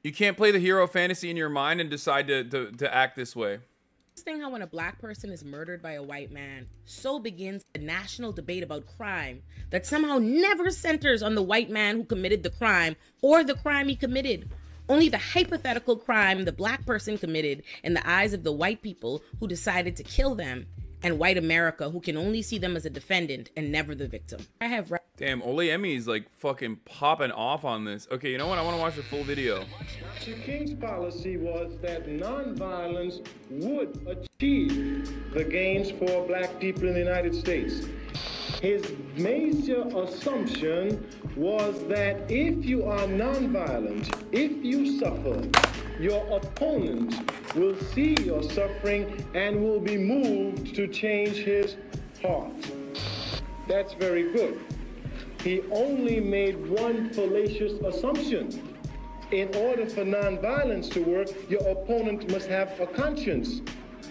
You can't play the hero fantasy in your mind and decide to act this way. Thing how when a black person is murdered by a white man, so begins a national debate about crime that somehow never centers on the white man who committed the crime or the crime he committed. Only the hypothetical crime the black person committed in the eyes of the white people who decided to kill them, and white America who can only see them as a defendant and never the victim. Damn, Olayemi is like fucking popping off on this. Okay, you know what? I want to watch the full video. The King's policy was that nonviolence would achieve the gains for black people in the United States. His major assumption was that if you are nonviolent, if you suffer, your opponent will see your suffering and will be moved to change his heart. That's very good. He only made one fallacious assumption. In order for nonviolence to work, your opponent must have a conscience.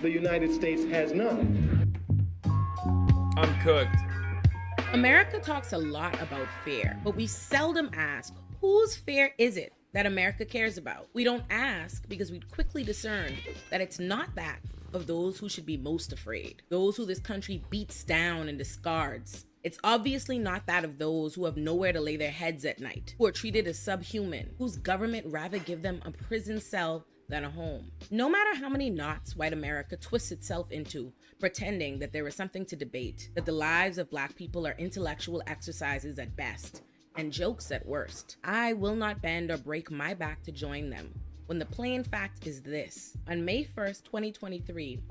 The United States has none. I'm cooked. America talks a lot about fear, but we seldom ask, whose fear is it that America cares about? We don't ask because we quickly discern that it's not that of those who should be most afraid, those who this country beats down and discards. It's obviously not that of those who have nowhere to lay their heads at night, who are treated as subhuman, whose government rather give them a prison cell than a home. No matter how many knots white America twists itself into, pretending that there is something to debate, that the lives of black people are intellectual exercises at best, and jokes at worst, I will not bend or break my back to join them, when the plain fact is this. On May 1st, 2023,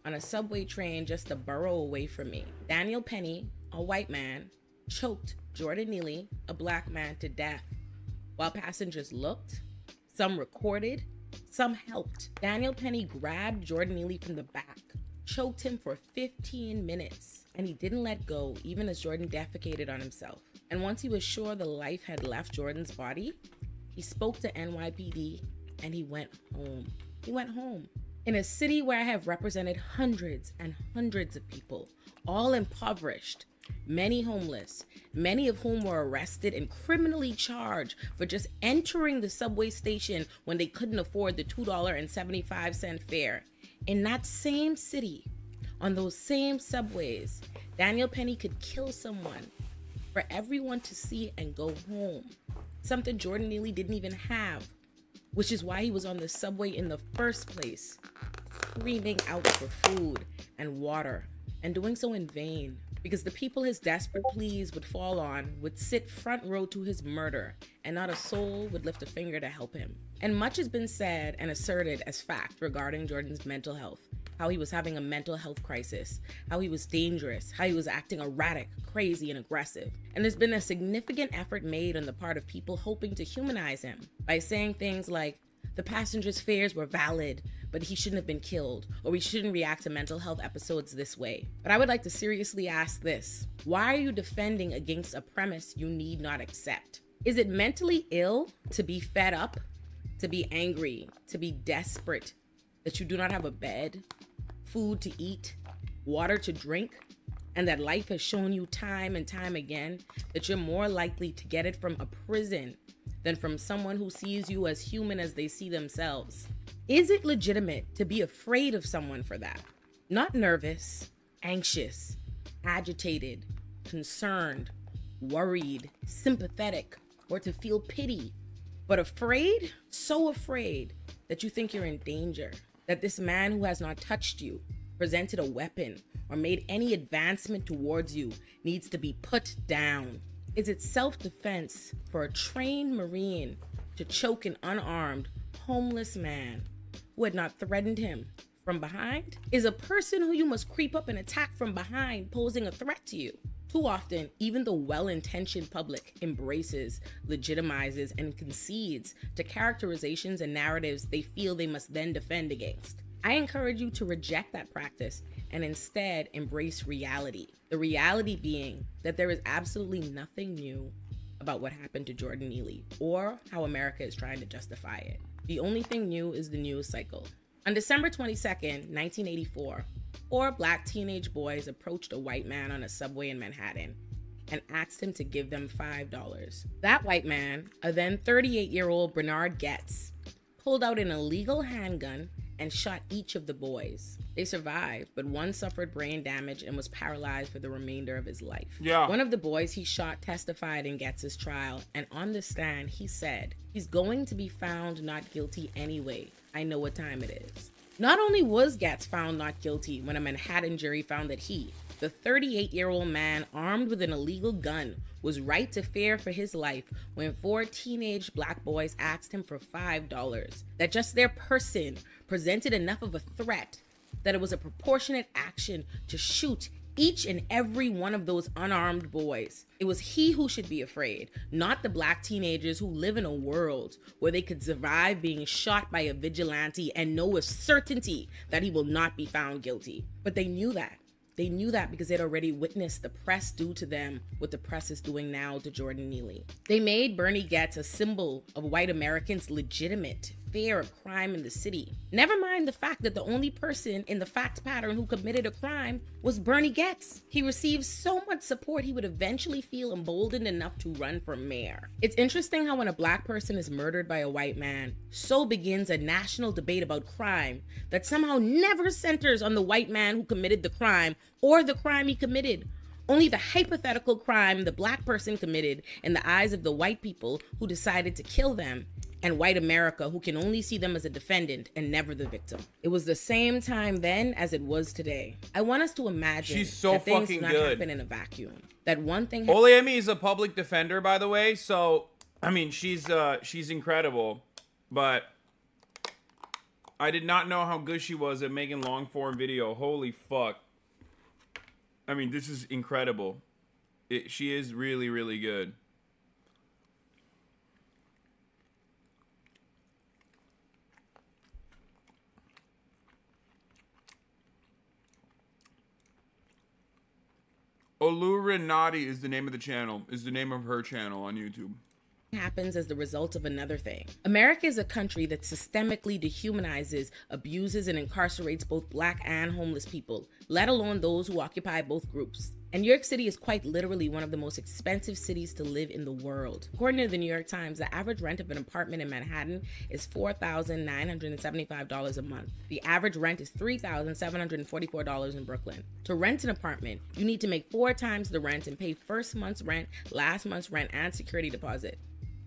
on a subway train just a borough away from me, Daniel Penny, a white man, choked Jordan Neely, a black man, to death. While passengers looked, some recorded, some helped. Daniel Penny grabbed Jordan Neely from the back, choked him for 15 minutes, and he didn't let go even as Jordan defecated on himself. And once he was sure the life had left Jordan's body, he spoke to NYPD and he went home. He went home. In a city where I have represented hundreds and hundreds of people, all impoverished, many homeless, many of whom were arrested and criminally charged for just entering the subway station when they couldn't afford the $2.75 fare. In that same city, on those same subways, Daniel Penny could kill someone for everyone to see and go home. Something Jordan Neely didn't even have, which is why he was on the subway in the first place, screaming out for food and water, and doing so in vain, because the people his desperate pleas would fall on would sit front row to his murder, and not a soul would lift a finger to help him. And much has been said and asserted as fact regarding Jordan's mental health, how he was having a mental health crisis, how he was dangerous, how he was acting erratic, crazy, and aggressive. And there's been a significant effort made on the part of people hoping to humanize him by saying things like, the passengers' fears were valid, but he shouldn't have been killed, or we shouldn't react to mental health episodes this way. But I would like to seriously ask this: why are you defending against a premise you need not accept? Is it mentally ill to be fed up, to be angry, to be desperate, that you do not have a bed, food to eat, water to drink, and that life has shown you time and time again that you're more likely to get it from a prison than from someone who sees you as human as they see themselves? Is it legitimate to be afraid of someone for that? Not nervous, anxious, agitated, concerned, worried, sympathetic, or to feel pity, but afraid? So afraid that you think you're in danger, that this man who has not touched you, presented a weapon, or made any advancement towards you needs to be put down. Is it self-defense for a trained Marine to choke an unarmed, homeless man who had not threatened him from behind? Is a person who you must creep up and attack from behind posing a threat to you? Too often, even the well-intentioned public embraces, legitimizes, and concedes to characterizations and narratives they feel they must then defend against. I encourage you to reject that practice and instead embrace reality. The reality being that there is absolutely nothing new about what happened to Jordan Neely or how America is trying to justify it. The only thing new is the news cycle. On December 22nd, 1984, 4 black teenage boys approached a white man on a subway in Manhattan and asked him to give them $5. That white man, a then 38-year-old Bernard Getz, pulled out an illegal handgun and shot each of the boys. They survived, but one suffered brain damage and was paralyzed for the remainder of his life. Yeah. One of the boys he shot testified in Getz's trial, and on the stand, he said, "He's going to be found not guilty anyway. I know what time it is." Not only was Getz found not guilty when a Manhattan jury found that he, the 38-year-old man armed with an illegal gun, was right to fear for his life when 4 teenage black boys asked him for $5, that just their person presented enough of a threat that it was a proportionate action to shoot each and every one of those unarmed boys. It was he who should be afraid, not the black teenagers who live in a world where they could survive being shot by a vigilante and know with certainty that he will not be found guilty. But they knew that. They knew that because they'd already witnessed the press do to them what the press is doing now to Jordan Neely. They made Bernie Getz a symbol of white Americans' legitimate fear of crime in the city. Never mind the fact that the only person in the fact pattern who committed a crime was Bernie Getz. He received so much support he would eventually feel emboldened enough to run for mayor. It's interesting how when a black person is murdered by a white man, so begins a national debate about crime that somehow never centers on the white man who committed the crime or the crime he committed. Only the hypothetical crime the black person committed in the eyes of the white people who decided to kill them, and white America who can only see them as a defendant and never the victim. It was the same time then as it was today. I want us to imagine She's so that things fucking do not good. happen in a vacuum. That one thing. Olayemi is a public defender, by the way. So, I mean, she's incredible, but I did not know how good she was at making long form video. Holy fuck! I mean, this is incredible. She is really, really good. Olurin is the name of the channel, is the name of her channel on YouTube. Happens as the result of another thing. America is a country that systemically dehumanizes, abuses, and incarcerates both black and homeless people, let alone those who occupy both groups. And New York City is quite literally one of the most expensive cities to live in the world. According to the New York Times, the average rent of an apartment in Manhattan is $4,975 a month. The average rent is $3,744 in Brooklyn. To rent an apartment, you need to make 4 times the rent and pay first month's rent, last month's rent, and security deposit.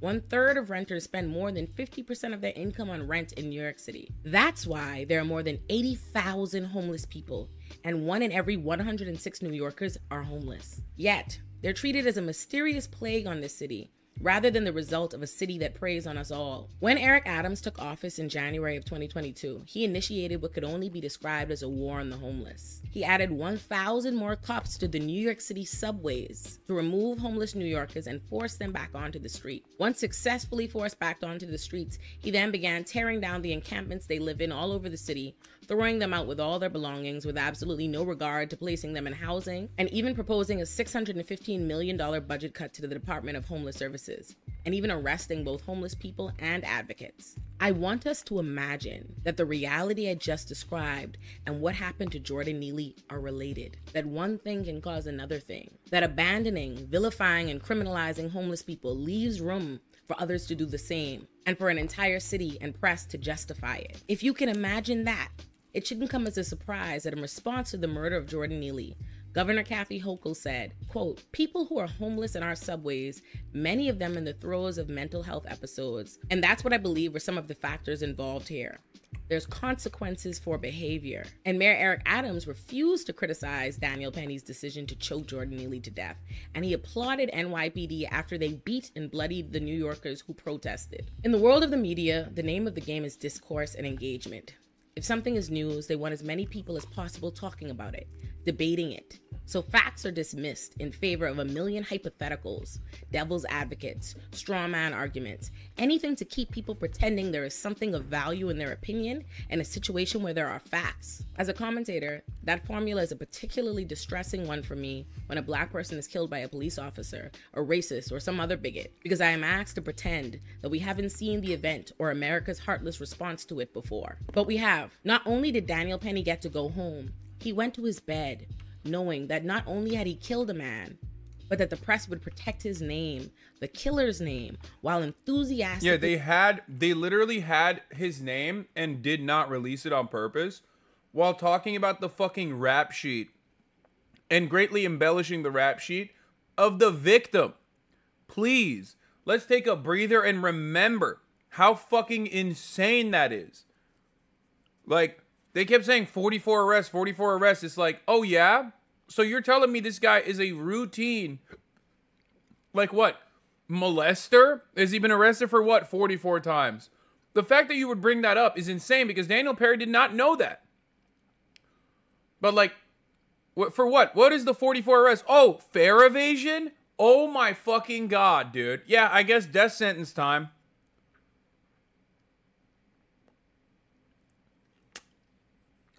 1/3 of renters spend more than 50% of their income on rent in New York City. That's why there are more than 80,000 homeless people, and 1 in every 106 New Yorkers are homeless. Yet, they're treated as a mysterious plague on this city, rather than the result of a city that preys on us all. When Eric Adams took office in January of 2022, he initiated what could only be described as a war on the homeless. He added 1,000 more cops to the New York City subways to remove homeless New Yorkers and force them back onto the street. Once successfully forced back onto the streets, he then began tearing down the encampments they live in all over the city, throwing them out with all their belongings with absolutely no regard to placing them in housing, and even proposing a $615 million budget cut to the Department of Homeless Services, and even arresting both homeless people and advocates. I want us to imagine that the reality I just described and what happened to Jordan Neely are related, that one thing can cause another thing, that abandoning, vilifying, and criminalizing homeless people leaves room for others to do the same, and for an entire city and press to justify it. If you can imagine that, it shouldn't come as a surprise that in response to the murder of Jordan Neely, Governor Kathy Hochul said, quote, "People who are homeless in our subways, many of them in the throes of mental health episodes." And that's what I believe were some of the factors involved here. There's consequences for behavior. And Mayor Eric Adams refused to criticize Daniel Penny's decision to choke Jordan Neely to death. And he applauded NYPD after they beat and bloodied the New Yorkers who protested. In the world of the media, the name of the game is discourse and engagement. If something is news, they want as many people as possible talking about it, debating it. So facts are dismissed in favor of a million hypotheticals, devil's advocates, straw man arguments, anything to keep people pretending there is something of value in their opinion in a situation where there are facts. As a commentator, that formula is a particularly distressing one for me when a black person is killed by a police officer, or racist, or some other bigot, because I am asked to pretend that we haven't seen the event or America's heartless response to it before. But we have. Not only did Daniel Penny get to go home, he went to his bed, knowing that not only had he killed a man, but that the press would protect his name, the killer's name, while enthusiastically... Yeah, they literally had his name and did not release it on purpose while talking about the fucking rap sheet and greatly embellishing the rap sheet of the victim. Please, let's take a breather and remember how fucking insane that is. Like, they kept saying 44 arrests, 44 arrests. It's like, oh yeah? So you're telling me this guy is a routine, like what, molester? Has he been arrested for what, 44 times? The fact that you would bring that up is insane because Daniel Perry did not know that. But like, for what? What is the 44 arrests? Oh, fare evasion? Oh my fucking God, dude. Yeah, I guess death sentence time.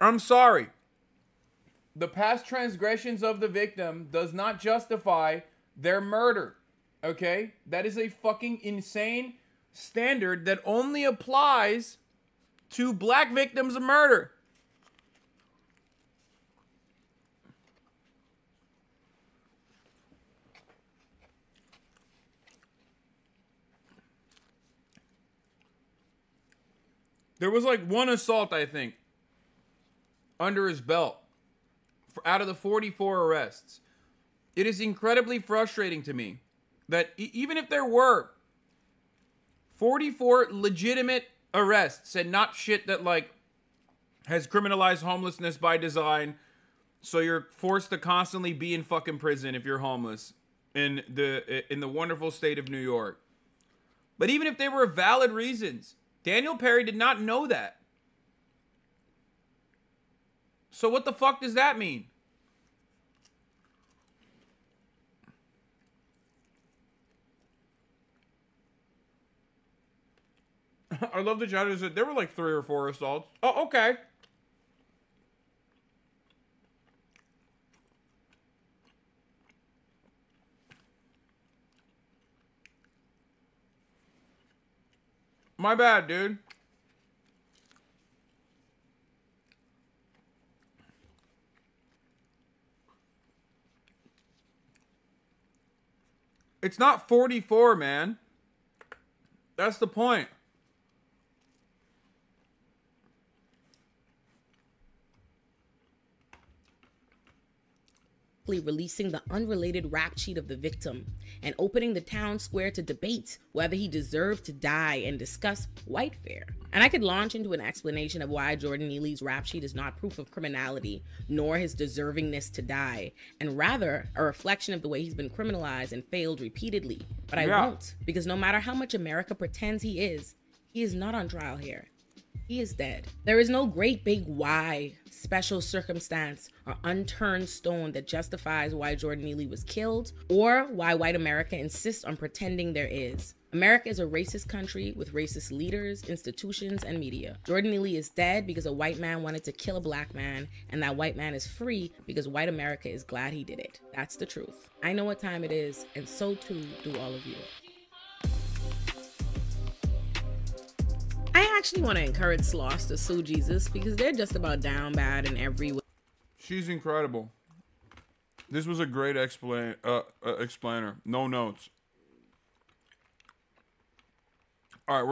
I'm sorry. The past transgressions of the victim does not justify their murder. Okay? That is a fucking insane standard that only applies to black victims of murder. There was like one assault, I think, under his belt out of the 44 arrests. It is incredibly frustrating to me that even if there were 44 legitimate arrests and not shit that like has criminalized homelessness by design, so you're forced to constantly be in fucking prison if you're homeless in the wonderful state of New York. But even if they were valid reasons, Daniel Perry did not know that. So what the fuck does that mean? I love the judges said there were like 3 or 4 assaults. Oh, okay. My bad, dude. It's not 44, man. That's the point. Releasing the unrelated rap sheet of the victim and opening the town square to debate whether he deserved to die and discuss white fare. And I could launch into an explanation of why Jordan Neely's rap sheet is not proof of criminality, nor his deservingness to die, and rather a reflection of the way he's been criminalized and failed repeatedly. But I won't, because no matter how much America pretends he is not on trial here. He is dead. There is no great big why, special circumstance, or unturned stone that justifies why Jordan Neely was killed, or why white America insists on pretending there is. America is a racist country with racist leaders, institutions, and media. Jordan Neely is dead because a white man wanted to kill a black man, and that white man is free because white America is glad he did it. That's the truth. I know what time it is, and so too do all of you. I actually want to encourage Sloss to sue Jesus because they're just about down bad in every way. She's incredible. This was a great explainer. No notes. All right, we're